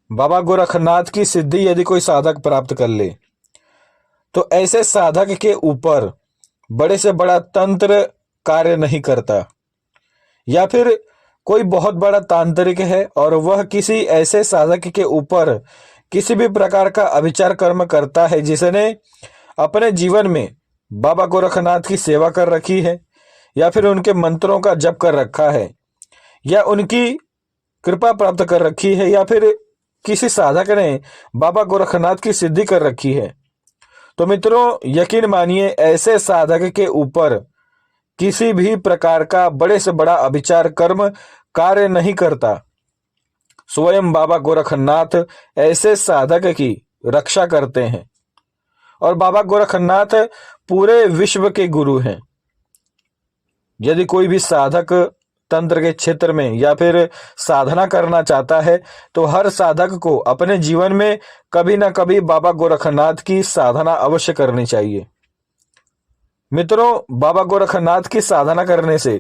बाबा गोरखनाथ की सिद्धि यदि कोई साधक प्राप्त कर ले तो ऐसे साधक के ऊपर बड़े से बड़ा तंत्र कार्य नहीं करता। या फिर कोई बहुत बड़ा तांत्रिक है और वह किसी ऐसे साधक के ऊपर किसी भी प्रकार का अभिचार कर्म करता है जिसने अपने जीवन में बाबा गोरखनाथ की सेवा कर रखी है या फिर उनके मंत्रों का जप कर रखा है या उनकी कृपा प्राप्त कर रखी है या फिर किसी साधक ने बाबा गोरखनाथ की सिद्धि कर रखी है, तो मित्रों यकीन मानिए ऐसे साधक के ऊपर किसी भी प्रकार का बड़े से बड़ा अभिचार कर्म कार्य नहीं करता। स्वयं बाबा गोरखनाथ ऐसे साधक की रक्षा करते हैं और बाबा गोरखनाथ पूरे विश्व के गुरु हैं। यदि कोई भी साधक तंत्र के क्षेत्र में या फिर साधना करना चाहता है तो हर साधक को अपने जीवन में कभी ना कभी बाबा गोरखनाथ की साधना अवश्य करनी चाहिए। मित्रों, बाबा गोरखनाथ की साधना करने से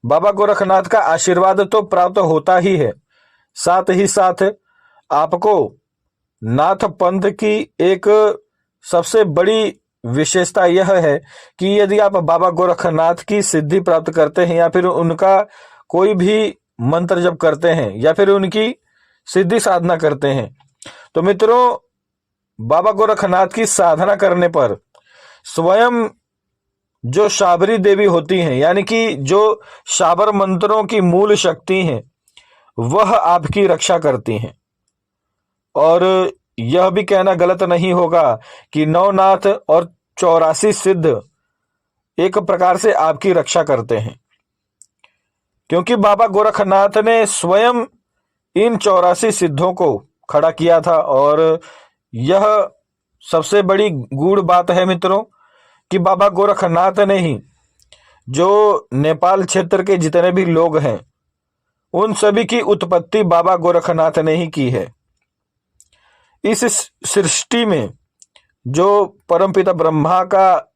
बाबा गोरखनाथ का आशीर्वाद तो प्राप्त होता ही है, साथ ही साथ आपको नाथ पंथ की एक सबसे बड़ी विशेषता यह है कि यदि आप बाबा गोरखनाथ की सिद्धि प्राप्त करते हैं या फिर उनका कोई भी मंत्र जप करते हैं या फिर उनकी सिद्धि साधना करते हैं तो मित्रों बाबा गोरखनाथ की साधना करने पर स्वयं जो शाबरी देवी होती हैं यानी कि जो शाबर मंत्रों की मूल शक्ति हैं वह आपकी रक्षा करती हैं। और यह भी कहना गलत नहीं होगा कि नवनाथ और 84 सिद्ध एक प्रकार से आपकी रक्षा करते हैं, क्योंकि बाबा गोरखनाथ ने स्वयं इन 84 सिद्धों को खड़ा किया था। और यह सबसे बड़ी गूढ़ बात है मित्रों कि बाबा गोरखनाथ ने ही जो नेपाल क्षेत्र के जितने भी लोग हैं उन सभी की उत्पत्ति बाबा गोरखनाथ ने ही की है। इस सृष्टि में जो परमपिता ब्रह्मा का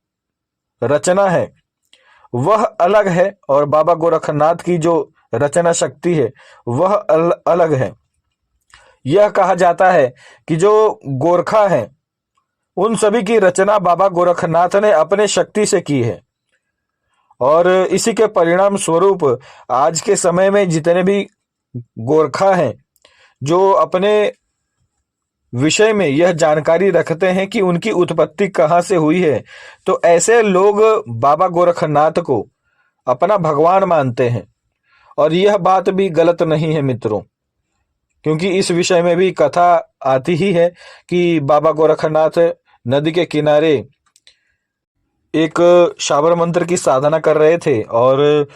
रचना है वह अलग है और बाबा गोरखनाथ की जो रचना शक्ति है वह अलग है। यह कहा जाता है कि जो गोरखा है उन सभी की रचना बाबा गोरखनाथ ने अपने शक्ति से की है और इसी के परिणाम स्वरूप आज के समय में जितने भी गोरखा हैं जो अपने विषय में यह जानकारी रखते हैं कि उनकी उत्पत्ति कहाँ से हुई है, तो ऐसे लोग बाबा गोरखनाथ को अपना भगवान मानते हैं। और यह बात भी गलत नहीं है मित्रों, क्योंकि इस विषय में भी कथा आती ही है कि बाबा गोरखनाथ नदी के किनारे एक शाबर मंत्र की साधना कर रहे थे और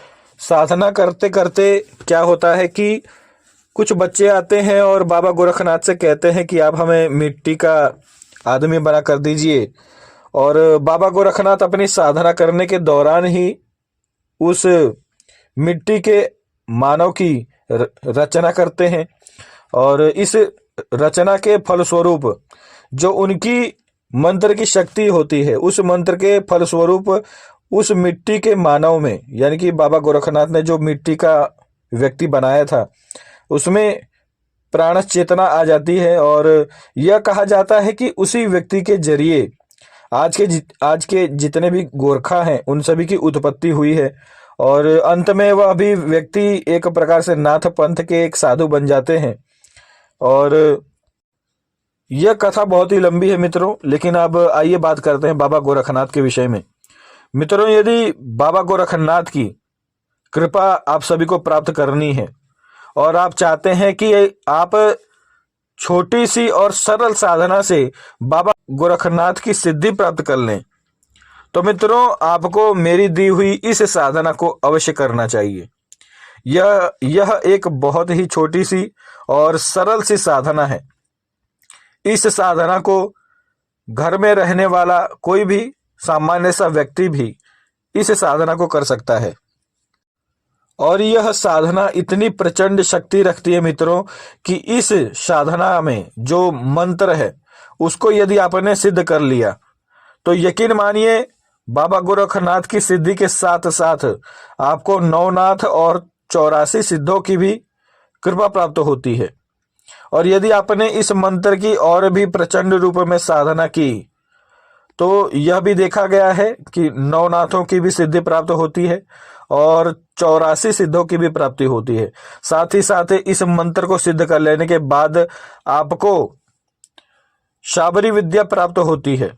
साधना करते करते क्या होता है कि कुछ बच्चे आते हैं और बाबा गोरखनाथ से कहते हैं कि आप हमें मिट्टी का आदमी बना कर दीजिए। और बाबा गोरखनाथ अपनी साधना करने के दौरान ही उस मिट्टी के मानव की रचना करते हैं और इस रचना के फलस्वरूप जो उनकी मंत्र की शक्ति होती है उस मंत्र के फलस्वरूप उस मिट्टी के मानव में यानी कि बाबा गोरखनाथ ने जो मिट्टी का व्यक्ति बनाया था उसमें प्राण चेतना आ जाती है। और यह कहा जाता है कि उसी व्यक्ति के जरिए आज के जितने भी गोरखा हैं उन सभी की उत्पत्ति हुई है और अंत में वह भी व्यक्ति एक प्रकार से नाथ पंथ के एक साधु बन जाते हैं। और यह कथा बहुत ही लंबी है मित्रों, लेकिन अब आइए बात करते हैं बाबा गोरखनाथ के विषय में। मित्रों, यदि बाबा गोरखनाथ की कृपा आप सभी को प्राप्त करनी है और आप चाहते हैं कि आप छोटी सी और सरल साधना से बाबा गोरखनाथ की सिद्धि प्राप्त कर लें, तो मित्रों आपको मेरी दी हुई इस साधना को अवश्य करना चाहिए। यह एक बहुत ही छोटी सी और सरल सी साधना है। इस साधना को घर में रहने वाला कोई भी सामान्य सा व्यक्ति भी इस साधना को कर सकता है। और यह साधना इतनी प्रचंड शक्ति रखती है मित्रों कि इस साधना में जो मंत्र है उसको यदि आपने सिद्ध कर लिया तो यकीन मानिए बाबा गोरखनाथ की सिद्धि के साथ साथ आपको नवनाथ और 84 सिद्धों की भी कृपा प्राप्त होती है। और यदि आपने इस मंत्र की और भी प्रचंड रूप में साधना की तो यह भी देखा गया है कि नवनाथों की भी सिद्धि प्राप्त होती है और 84 सिद्धों की भी प्राप्ति होती है। साथ ही साथ इस मंत्र को सिद्ध कर लेने के बाद आपको शाबरी विद्या प्राप्त होती है।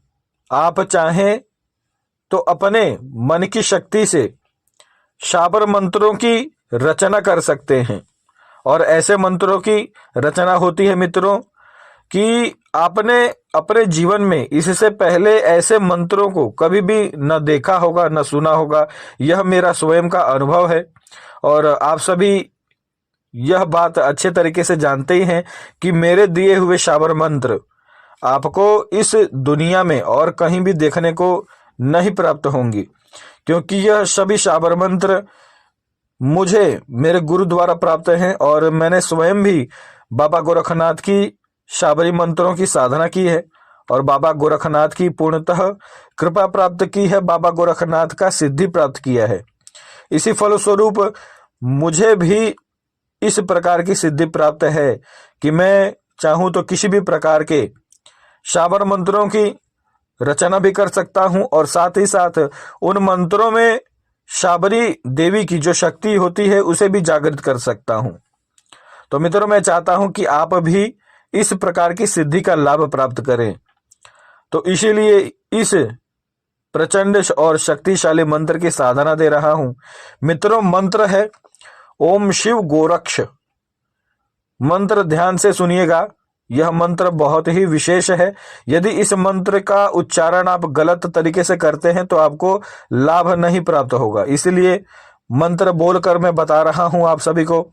आप चाहें तो अपने मन की शक्ति से शाबर मंत्रों की रचना कर सकते हैं। और ऐसे मंत्रों की रचना होती है मित्रों कि आपने अपने जीवन में इससे पहले ऐसे मंत्रों को कभी भी न देखा होगा न सुना होगा। यह मेरा स्वयं का अनुभव है और आप सभी यह बात अच्छे तरीके से जानते ही हैं कि मेरे दिए हुए शाबर मंत्र आपको इस दुनिया में और कहीं भी देखने को नहीं प्राप्त होंगी, क्योंकि यह सभी शाबर मंत्र मुझे मेरे गुरु द्वारा प्राप्त हैं और मैंने स्वयं भी बाबा गोरखनाथ की शाबरी मंत्रों की साधना की है और बाबा गोरखनाथ की पूर्णतः कृपा प्राप्त की है। बाबा गोरखनाथ का सिद्धि प्राप्त किया है। इसी फलस्वरूप मुझे भी इस प्रकार की सिद्धि प्राप्त है कि मैं चाहूं तो किसी भी प्रकार के शाबर मंत्रों की रचना भी कर सकता हूं और साथ ही साथ उन मंत्रों में शाबरी देवी की जो शक्ति होती है उसे भी जागृत कर सकता हूं। तो मित्रों, मैं चाहता हूं कि आप भी इस प्रकार की सिद्धि का लाभ प्राप्त करें। तो इसीलिए इस प्रचंड और शक्तिशाली मंत्र की साधना दे रहा हूं। मित्रों, मंत्र है ओम शिव गोरक्ष। मंत्र ध्यान से सुनिएगा, यह मंत्र बहुत ही विशेष है। यदि इस मंत्र का उच्चारण आप गलत तरीके से करते हैं तो आपको लाभ नहीं प्राप्त होगा। इसलिए मंत्र बोलकर मैं बता रहा हूं आप सभी को।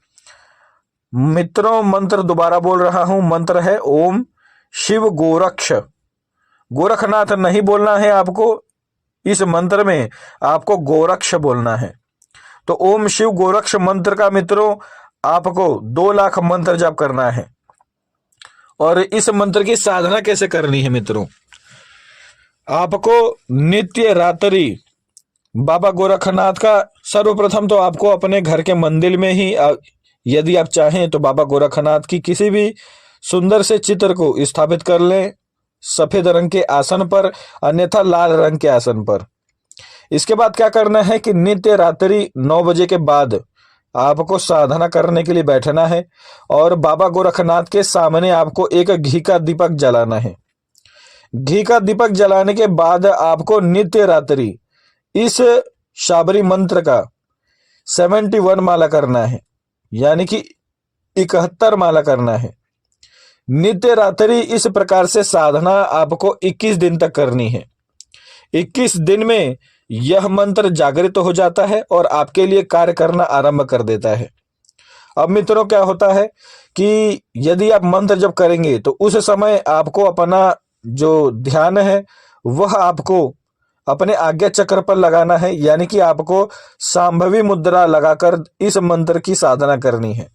मित्रों, मंत्र दोबारा बोल रहा हूं। मंत्र है ओम शिव गोरक्ष। गोरखनाथ नहीं बोलना है आपको, इस मंत्र में आपको गोरक्ष बोलना है। तो ओम शिव गोरक्ष मंत्र का मित्रों आपको 2 लाख मंत्र जाप करना है। और इस मंत्र की साधना कैसे करनी है मित्रों? आपको नित्य रात्रि बाबा गोरखनाथ का सर्वप्रथम तो आपको अपने घर के मंदिर में ही यदि आप चाहें तो बाबा गोरखनाथ की किसी भी सुंदर से चित्र को स्थापित कर लें सफेद रंग के आसन पर, अन्यथा लाल रंग के आसन पर। इसके बाद क्या करना है कि नित्य रात्रि 9 बजे के बाद आपको साधना करने के लिए बैठना है और बाबा गोरखनाथ के सामने आपको एक घी का दीपक जलाना है। घी का दीपक जलाने के बाद आपको नित्य रात्रि इस शाबरी मंत्र का 71 माला करना है, यानी कि 71 माला करना है। नित्य रात्रि इस प्रकार से साधना आपको 21 दिन तक करनी है। 21 दिन में यह मंत्र जागृत हो जाता है और आपके लिए कार्य करना आरंभ कर देता है। अब मित्रों, क्या होता है कि यदि आप मंत्र जप करेंगे तो उस समय आपको अपना जो ध्यान है वह आपको अपने आज्ञा चक्र पर लगाना है, यानी कि आपको सांभवी मुद्रा लगाकर इस मंत्र की साधना करनी है।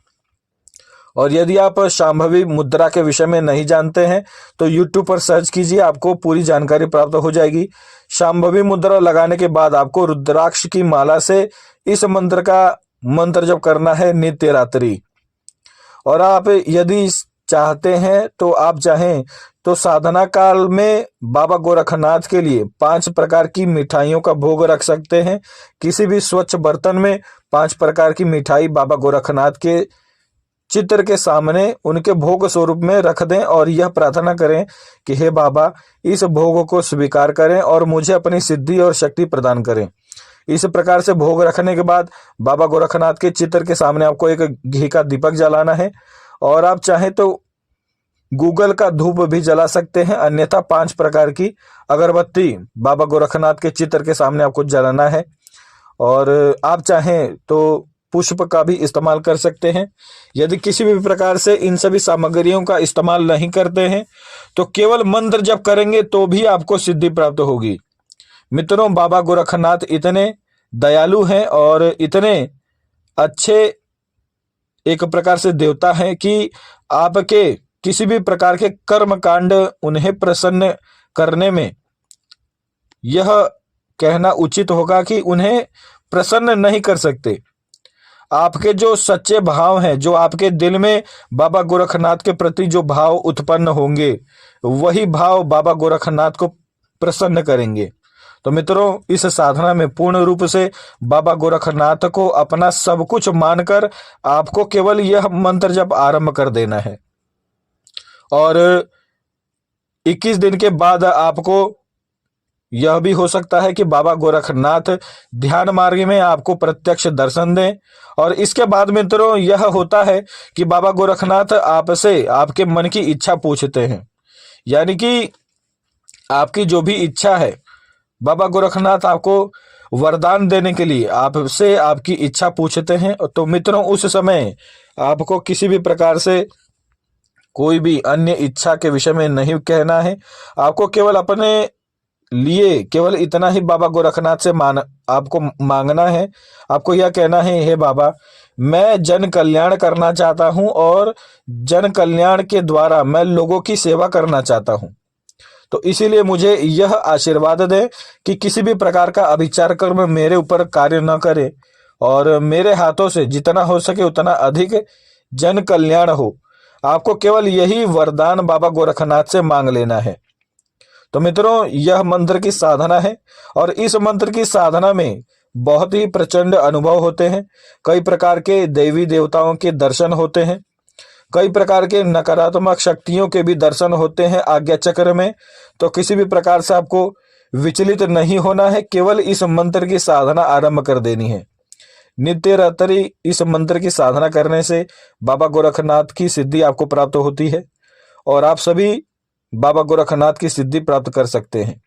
और यदि आप शांभवी मुद्रा के विषय में नहीं जानते हैं तो YouTube पर सर्च कीजिए, आपको पूरी जानकारी प्राप्त हो जाएगी। शांभवी मुद्रा लगाने के बाद आपको रुद्राक्ष की माला से इस मंत्र का मंत्र जप करना है नित्य रात्रि। और आप यदि चाहते हैं तो आप चाहें तो साधना काल में बाबा गोरखनाथ के लिए 5 प्रकार की मिठाइयों का भोग रख सकते हैं। किसी भी स्वच्छ बर्तन में 5 प्रकार की मिठाई बाबा गोरखनाथ के चित्र के सामने उनके भोग स्वरूप में रख दें और यह प्रार्थना करें कि हे बाबा, इस भोग को स्वीकार करें और मुझे अपनी सिद्धि और शक्ति प्रदान करें। इस प्रकार से भोग रखने के बाद बाबा गोरखनाथ के चित्र के सामने आपको एक घी का दीपक जलाना है और आप चाहें तो गूगल का धूप भी जला सकते हैं, अन्यथा 5 प्रकार की अगरबत्ती बाबा गोरखनाथ के चित्र के सामने आपको जलाना है। और आप चाहें तो पुष्प का भी इस्तेमाल कर सकते हैं। यदि किसी भी प्रकार से इन सभी सामग्रियों का इस्तेमाल नहीं करते हैं तो केवल मंत्र जप करेंगे तो भी आपको सिद्धि प्राप्त होगी। मित्रों, बाबा गोरखनाथ इतने दयालु हैं और इतने अच्छे एक प्रकार से देवता हैं कि आपके किसी भी प्रकार के कर्म कांड उन्हें प्रसन्न करने में यह कहना उचित होगा कि उन्हें प्रसन्न नहीं कर सकते। आपके जो सच्चे भाव हैं, जो आपके दिल में बाबा गोरखनाथ के प्रति जो भाव उत्पन्न होंगे, वही भाव बाबा गोरखनाथ को प्रसन्न करेंगे। तो मित्रों, इस साधना में पूर्ण रूप से बाबा गोरखनाथ को अपना सब कुछ मानकर आपको केवल यह मंत्र जप आरंभ कर देना है। और 21 दिन के बाद आपको यह भी हो सकता है कि बाबा गोरखनाथ ध्यान मार्ग में आपको प्रत्यक्ष दर्शन दें। और इसके बाद मित्रों, यह होता है कि बाबा गोरखनाथ आपसे आपके मन की इच्छा पूछते हैं, यानी कि आपकी जो भी इच्छा है, बाबा गोरखनाथ आपको वरदान देने के लिए आपसे आपकी इच्छा पूछते हैं। तो मित्रों, उस समय आपको किसी भी प्रकार से कोई भी अन्य इच्छा के विषय में नहीं कहना है। आपको केवल अपने लिए केवल इतना ही बाबा गोरखनाथ से आपको मांगना है। आपको यह कहना है, हे बाबा, मैं जन कल्याण करना चाहता हूं और जन कल्याण के द्वारा मैं लोगों की सेवा करना चाहता हूं। तो इसीलिए मुझे यह आशीर्वाद दे कि किसी भी प्रकार का अभिचार कर्म मेरे ऊपर कार्य न करे और मेरे हाथों से जितना हो सके उतना अधिक जन कल्याण हो। आपको केवल यही वरदान बाबा गोरखनाथ से मांग लेना है। तो मित्रों, यह मंत्र की साधना है और इस मंत्र की साधना में बहुत ही प्रचंड अनुभव होते हैं। कई प्रकार के देवी देवताओं के दर्शन होते हैं, कई प्रकार के नकारात्मक शक्तियों के भी दर्शन होते हैं आज्ञा चक्र में। तो किसी भी प्रकार से आपको विचलित नहीं होना है, केवल इस मंत्र की साधना आरंभ कर देनी है। नित्य रात्रि इस मंत्र की साधना करने से बाबा गोरखनाथ की सिद्धि आपको प्राप्त होती है और आप सभी बाबा गोरखनाथ की सिद्धि प्राप्त कर सकते हैं।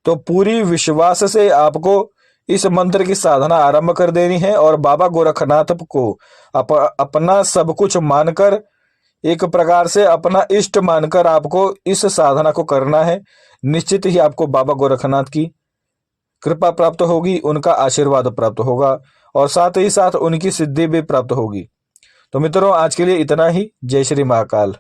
तो पूरी विश्वास से आपको इस मंत्र की साधना आरंभ कर देनी है और बाबा गोरखनाथ को अपना सब कुछ मानकर, एक प्रकार से अपना इष्ट मानकर आपको इस साधना को करना है। निश्चित ही आपको बाबा गोरखनाथ की कृपा प्राप्त होगी, उनका आशीर्वाद प्राप्त होगा और साथ ही साथ उनकी सिद्धि भी प्राप्त होगी। तो मित्रों, आज के लिए इतना ही। जय श्री महाकाल।